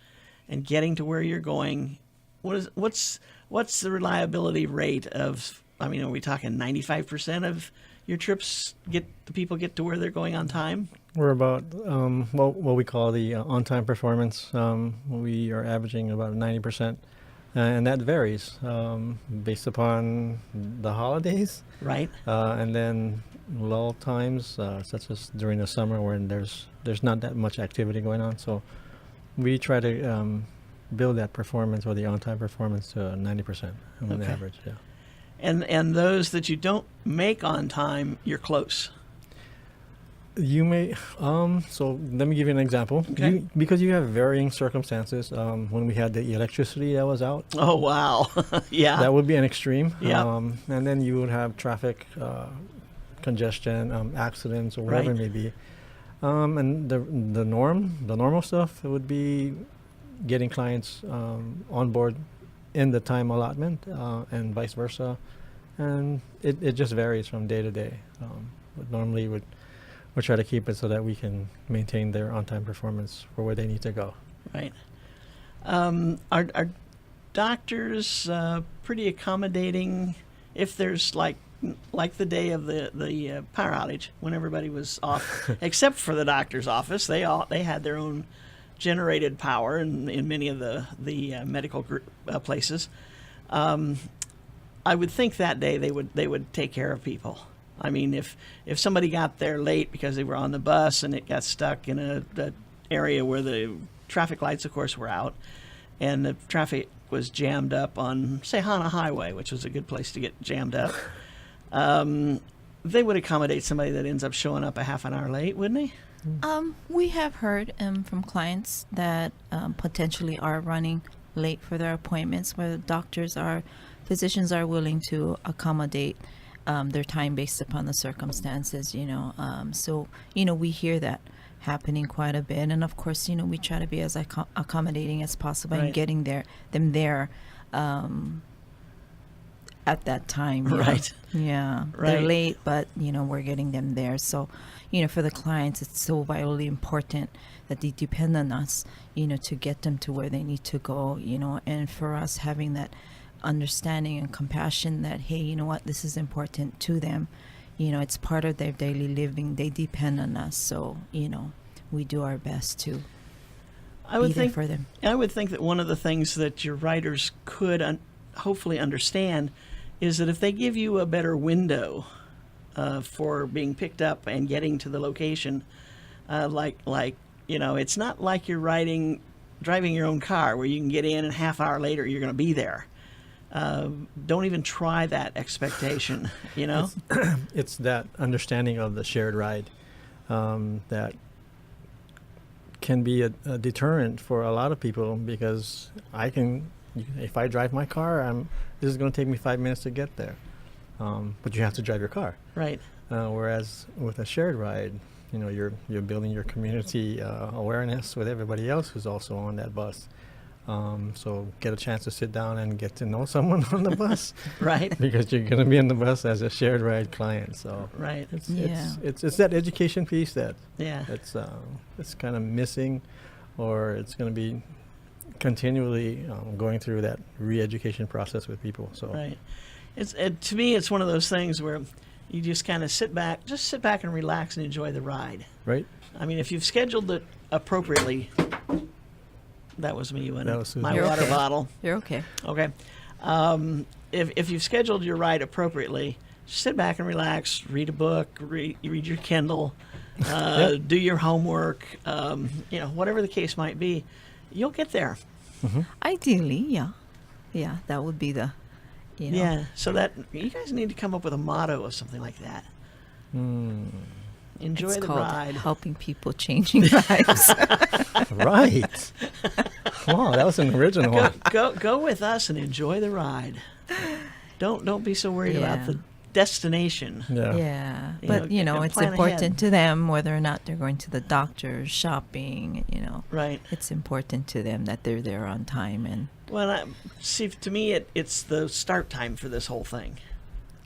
B: and getting to where you're going, what's the reliability rate of, are we talking 95% of your trips get the people get to where they're going on time?
H: We're about what we call the on-time performance. We are averaging about 90%, and that varies based upon the holidays,
B: Right.
H: and then lull times, such as during the summer when there's not that much activity going on. So we try to build that performance or the on-time performance to 90% on
B: Okay.
H: average. Yeah.
B: And those that you don't make on time, you're close.
H: You may, so let me give you an example.
B: Okay.
H: Because you have varying circumstances, when we had the electricity that was out,
B: Oh, wow. Yeah.
H: that would be an extreme.
B: Yeah.
H: And then you would have traffic congestion, accidents, or whatever
B: Right.
H: it may be. And the normal stuff would be getting clients on board in the time allotment, and vice versa. And it just varies from day to day. But normally we'll try to keep it so that we can maintain their on-time performance for where they need to go.
B: Right. Are doctors pretty accommodating if there's like the day of the power outage when everybody was off, except for the doctor's office? They had their own generated power in many of the medical places. I would think that day they would take care of people. I mean, if somebody got there late because they were on the bus and it got stuck in a area where the traffic lights, of course, were out, and the traffic was jammed up on, say, Hana Highway, which was a good place to get jammed up, they would accommodate somebody that ends up showing up a half an hour late, wouldn't they?
G: We have heard from clients that potentially are running late for their appointments, where the physicians are willing to accommodate their time based upon the circumstances, so we hear that happening quite a bit, and of course we try to be as accommodating as possible
B: Right.
G: and getting them there at that time.
B: Right.
G: Yeah,
B: Right.
G: they're late, but we're getting them there. So for the clients, it's so vitally important that they depend on us to get them to where they need to go, and for us having that understanding and compassion that, hey, you know what, this is important to them. It's part of their daily living. They depend on us, so we do our best to
B: I would
G: be there
B: think
G: for them.
B: I would think that one of the things that your writers could hopefully understand is that if they give you a better window for being picked up and getting to the location, it's not like you're driving your own car where you can get in and half hour later you're going to be there. Don't even try that expectation,
H: It's that understanding of the shared ride that can be a deterrent for a lot of people, because if I drive my car, this is going to take me 5 minutes to get there, but you have to drive your car.
B: Right.
H: Whereas with a shared ride, you're building your community awareness with everybody else who's also on that bus. So get a chance to sit down and get to know someone on the bus,
B: Right.
H: because you're going to be on the bus as a shared ride client. So
B: Right.
H: it's that education piece that
B: Yeah.
H: it's kind of missing, or it's going to be continually going through that re-education process with people. So
B: Right. To me, it's one of those things where you just kind of sit back and relax and enjoy the ride.
H: right.
B: I mean, if you've scheduled it appropriately, that was me and
H: That was Susan.
B: my
G: You're
B: water
G: okay.
B: bottle.
G: You're okay.
B: Okay. If you've scheduled your ride appropriately, sit back and relax, read a book, read your Kindle, do your homework, whatever the case might be, you'll get there.
G: Ideally, yeah, that would be the
B: Yeah. So that you guys need to come up with a motto or something like that. Enjoy
G: it's
B: the
G: called
B: ride.
G: helping people changing lives.
H: Right. Wow, that was an original one.
B: Go with us and enjoy the ride. Don't be so worried about
G: Yeah.
B: the destination.
H: Yeah.
G: Yeah,
B: You
G: but
B: know,
G: it's
B: plan
G: important
B: ahead.
G: to them whether or not they're going to the doctor, shopping.
B: Right.
G: It's important to them that they're there on time. And
B: Well, see, to me, it's the start time for this whole thing.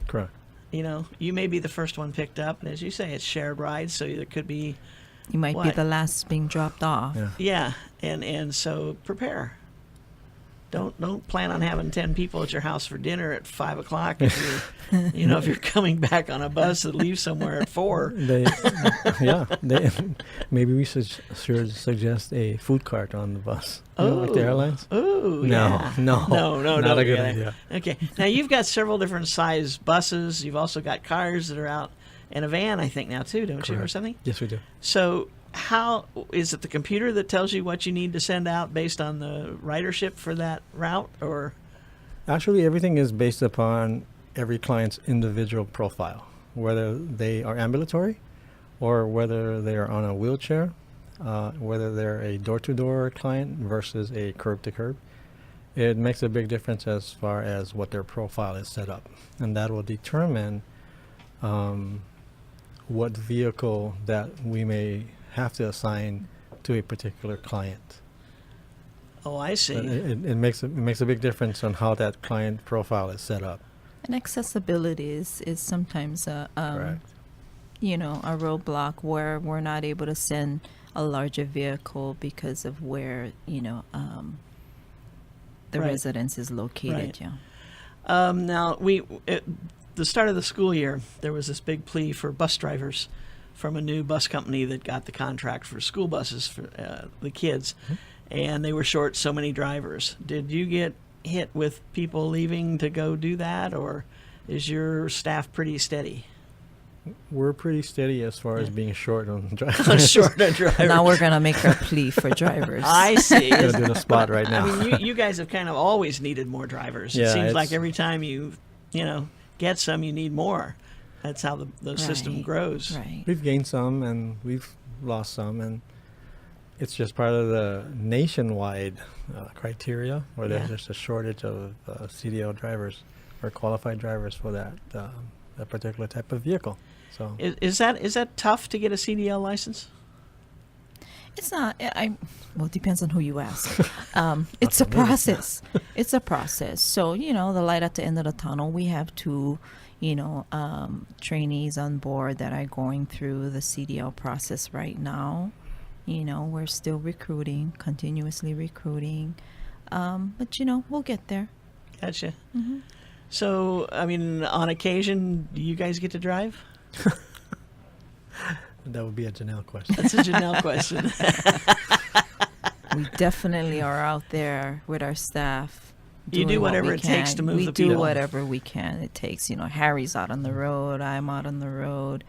H: Correct.
B: You may be the first one picked up, and as you say, it's shared rides, so there could be,
G: you might be
B: What?
G: the last being dropped off.
H: Yeah.
B: yeah, and so prepare. Don't plan on having 10 people at your house for dinner at 5 o'clock. If you're, if you're coming back on a bus that leaves somewhere at 4.
H: Maybe we should suggest a food cart on the bus. Like the airlines.
B: Oh,
H: no, not a good idea.
B: Okay, now you've got several different size buses. You've also got cars that are out, and a van, I think now too, don't you, or something?
H: Yes, we do.
B: So, how is it the computer that tells you what you need to send out based on the ridership for that route, or?
H: Actually, everything is based upon every client's individual profile, whether they are ambulatory or whether they are on a wheelchair, whether they're a door-to-door client versus a curb-to-curb. It makes a big difference as far as what their profile is set up, and that will determine what vehicle that we may have to assign to a particular client.
B: Oh, I see.
H: It makes a big difference on how that client profile is set up.
G: And accessibility is sometimes
H: Correct.
G: A roadblock where we're not able to send a larger vehicle because of where the
B: Right.
G: residence is located.
B: Right.
G: Yeah.
B: Now, at the start of the school year, there was this big plea for bus drivers from a new bus company that got the contract for school buses for the kids, and they were short so many drivers. Did you get hit with people leaving to go do that, or is your staff pretty steady?
H: We're pretty steady as far as being short on drivers.
B: Short on drivers.
G: Now we're gonna make a plea for drivers.
B: I see.
H: Gonna do the spot right now.
B: I mean, you guys have kind of always needed more drivers. It
H: Yeah,
B: seems like
H: it's-
B: every time you get some, you need more. That's how the system
G: Right.
B: grows.
G: Right.
H: We've gained some and we've lost some, and it's just part of the nationwide criteria where there's
B: Yeah.
H: just a shortage of CDL drivers or qualified drivers for that particular type of vehicle. So
B: Is that tough to get a CDL license?
G: It's not. Well, it depends on who you ask. It's a process. It's a process. So the light at the end of the tunnel. We have two, trainees on board that are going through the CDL process right now. We're still recruiting, continuously recruiting, but we'll get there.
B: Gotcha.
G: Mm-hmm.
B: So, I mean, on occasion, do you guys get to drive?
H: that would be a Janelle question.
B: That's a Janelle question.
G: We definitely are out there with our staff.
B: You
G: doing
B: do
G: what
B: whatever
G: we
B: it takes
G: can.
B: to move
G: we
B: the
G: do
B: people.
G: whatever we can. It takes. Harry's out on the road. I'm out on the road.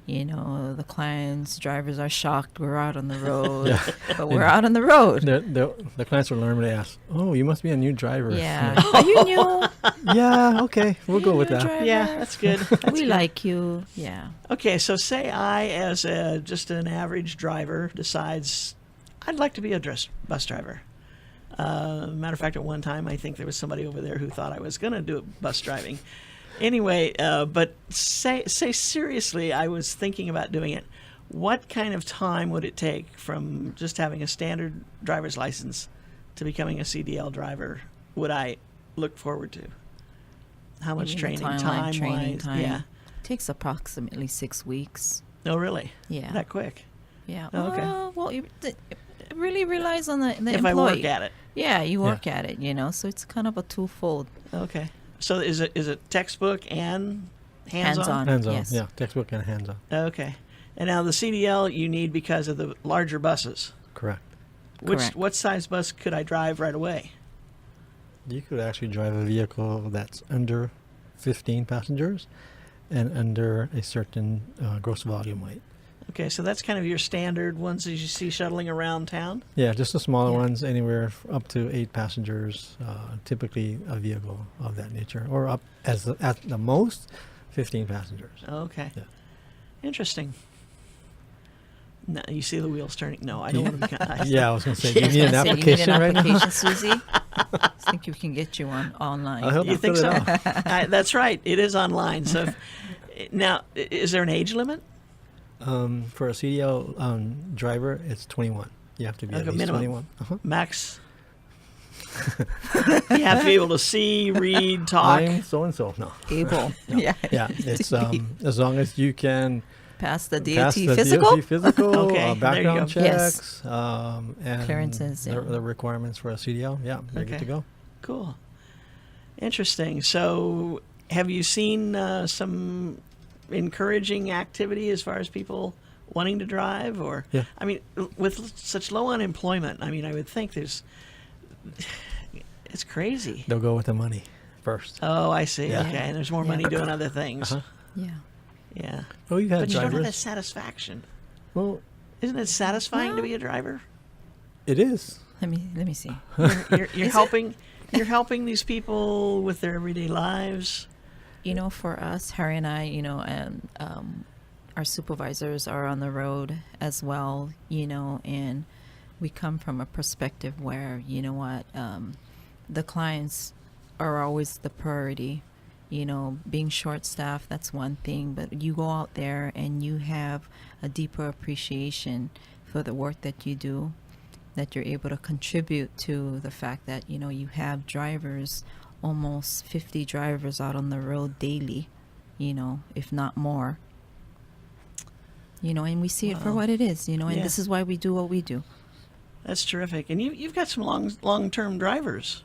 G: The clients, drivers are shocked we're out on the road,
H: Yeah.
G: but we're out on the road.
H: The clients will normally ask, "Oh, you must be a new driver."
G: Yeah. Are you new?
H: Yeah. Okay, we'll go
G: You're
H: with
G: a
H: that.
G: driver?
B: Yeah, that's good. That's
G: We
B: good.
G: like you. Yeah.
B: Okay, so say I, as just an average driver, decides I'd like to be a bus driver. Matter of fact, at one time, I think there was somebody over there who thought I was going to do bus driving. Anyway, but say seriously, I was thinking about doing it. What kind of time would it take from just having a standard driver's license to becoming a CDL driver would I look forward to? How much
G: You mean
B: training,
G: the timeline,
B: time-wise?
G: time.
B: Yeah.
G: Takes approximately 6 weeks.
B: Oh, really?
G: Yeah.
B: That quick?
G: Yeah.
B: Oh, okay.
G: Well, it really relies on the employee.
B: If I work at it.
G: Yeah, you work at it, so it's kind of a twofold.
B: Okay. So is it textbook and hands-on?
H: Hands-on,
G: Yes.
H: yeah, textbook and hands-on.
B: Okay. And now the CDL you need because of the larger buses.
H: Correct.
G: Correct.
B: What size bus could I drive right away?
H: You could actually drive a vehicle that's under 15 passengers and under a certain gross volume weight.
B: Okay, so that's kind of your standard ones that you see shuttling around town?
H: Yeah, just the smaller
G: Yeah.
H: ones, anywhere up to 8 passengers, typically a vehicle of that nature, or up at the most 15 passengers.
B: Okay.
H: Yeah.
B: Interesting. No, you see the wheels turning. No, I don't want to be.
H: Yeah, I was going to say, do you need an
G: So you need
H: application
G: an
H: right now?
G: application, Susie? I think we can get you online.
H: I'll help
B: You
H: you
B: think
H: fill
B: so?
H: it out.
B: That's right. It is online. So now, is there an age limit?
H: For a CDL driver, it's 21. You have to be
B: Like
H: at
B: a
H: least
B: minimum.
H: 21. Uh-huh.
B: Max? You have to be able to see, read, talk.
H: I'm so-and-so. No.
G: Able. Yeah.
H: Yeah, it's as long as you can
G: Pass the DOT
H: pass the
G: physical?
H: DOT physical,
B: Okay, there you
H: background
B: go.
G: Yes.
H: checks, and
G: Clearances, yeah.
H: the requirements for a CDL. Yeah, you're
B: Okay.
H: good to go.
B: Cool. Interesting. So, have you seen some encouraging activity as far as people wanting to drive? Or,
H: Yeah.
B: I mean, with such low unemployment, I mean, I would think it's crazy.
H: They'll go with the money first.
B: Oh, I see.
H: Yeah.
B: Okay, and there's more money doing other things.
H: Uh-huh.
G: Yeah.
B: Yeah.
H: Oh, you have
B: But you don't have that
H: drivers.
B: satisfaction.
H: Well,
B: Isn't it satisfying to be a driver?
H: it is.
G: Let me see.
B: You're helping. You're helping these people with their everyday lives.
G: You know, for us, Harry and I, you know, and our supervisors are on the road as well, you know, and we come from a perspective where, you know what, the clients are always the priority. You know, being short-staffed, that's one thing, but you go out there and you have a deeper appreciation for the work that you do, that you're able to contribute to the fact that, you know, you have drivers, almost 50 drivers out on the road daily, you know, if not more. You know, and we see it for
B: Wow.
G: what it is, you know, and
B: Yeah.
G: this is why we do what we do.
B: That's terrific. And you've got some long-term drivers.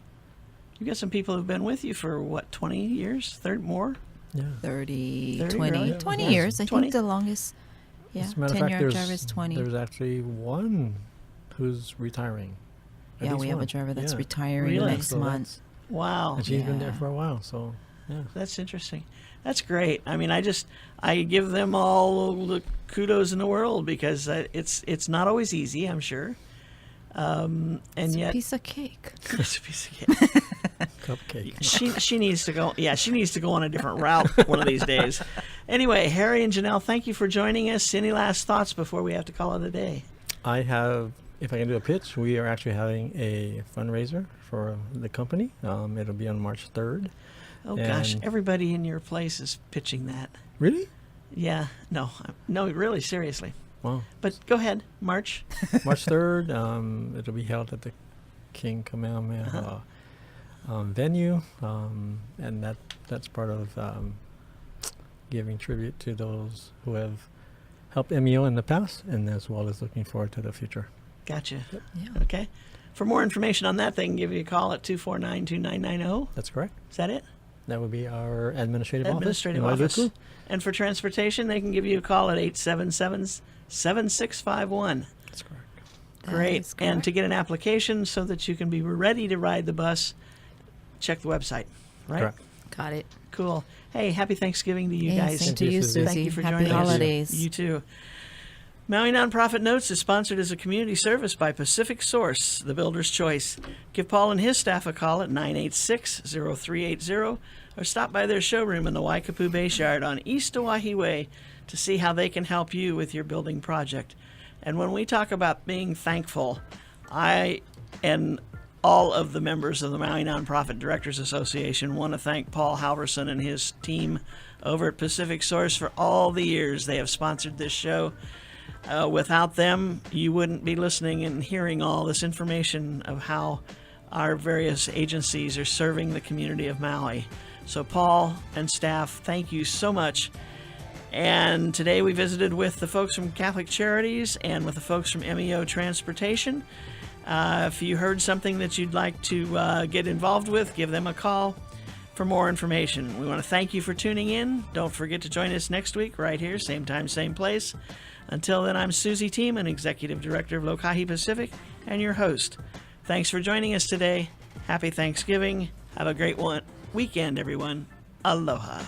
B: You've got some people who've been with you for, what, 20 years? 30 more?
H: Yeah.
G: 30,
B: 30,
G: 20,
B: really?
G: 20
H: Yeah.
G: years. I
B: 20?
G: think the longest, yeah,
H: As a matter of fact,
G: 10-year driver is 20.
H: There's actually one who's retiring. At
G: Yeah,
H: least
G: we have a
H: one.
G: driver that's
H: Yeah.
G: retiring
B: Really?
G: next
H: So
G: month.
B: Wow.
H: And she's been there
G: Yeah.
H: for a while, so yeah.
B: That's interesting. That's great. I mean, I give them all the kudos in the world because it's not always easy, I'm sure. And
G: It's
B: yet,
G: a piece of cake.
B: it's a piece of cake.
H: Cupcake.
B: She needs to go. Yeah, she needs to go on a different route one of these days. Anyway, Harry and Janelle, thank you for joining us. Any last thoughts before we have to call it a day?
H: I have, if I can do a pitch, we are actually having a fundraiser for the company. It'll be on March 3rd.
B: Oh gosh,
H: And-
B: everybody in your place is pitching that.
H: Really?
B: Yeah, no, really, seriously.
H: Wow.
B: But go ahead, March.
H: March 3rd, it'll be held at the King Kamehameha venue, and that's part of giving tribute to those who have helped MEO in the past, and as well as looking forward to the future.
B: Gotcha.
G: Yeah.
B: Okay. For more information on that, they can give you a call at 249-2990.
H: That's correct.
B: Is that it?
H: That would be our administrative
B: Administrative
H: office. in
B: office. And for transportation, they can give you a call at 877-7651.
H: That's correct.
G: That
B: Great.
G: is
B: And to
G: correct.
B: get an application so that you can be ready to ride the bus, check the website. Right?
H: Correct.
G: Got it.
B: Cool. Hey, happy Thanksgiving to you
G: Hey,
B: guys.
G: same
H: Thank
G: to
H: you,
G: you,
H: Susie.
G: Susie.
B: Thank you for
G: Happy
B: joining us.
G: holidays.
B: You too. Maui Nonprofit Notes is sponsored as a community service by Pacific Source, the builder's choice. Give Paul and his staff a call at 986-0380 or stop by their showroom in the Waikapu Base Yard on East Oahe Way to see how they can help you with your building project. And when we talk about being thankful, I and all of the members of the Maui Nonprofit Directors Association want to thank Paul Halverson and his team over at Pacific Source for all the years they have sponsored this show. Without them, you wouldn't be listening and hearing all this information of how our various agencies are serving the community of Maui. So Paul and staff, thank you so much. And today we visited with the folks from Catholic Charities and with the folks from MEO Transportation. If you heard something that you'd like to get involved with, give them a call for more information. We want to thank you for tuning in. Don't forget to join us next week right here, same time, same place. Until then, I'm Susie Tiemann, Executive Director of Lokahi Pacific, and your host. Thanks for joining us today. Happy Thanksgiving. Have a great weekend, everyone. Aloha.